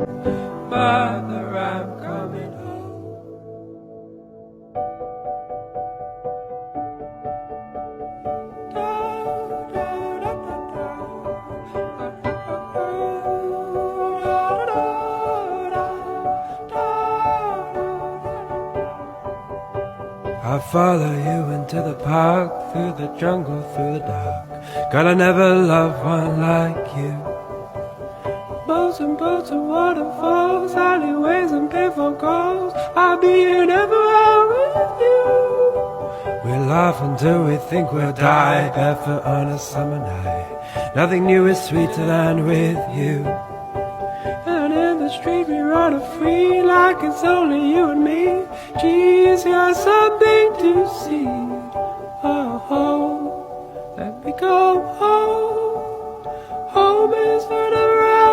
Mother, I'm coming home. I'll follow you into the park, through the jungle, through the dark. God, I never loved one like you. Boats and waterfalls, alleyways and payphone calls. I'll be here never out with you. We laugh until we think we'll die, barefoot on a summer night. Nothing new is sweeter than with you. And in the street we run free, like it's only you and me. Geez, got something to see. Oh, let me go home.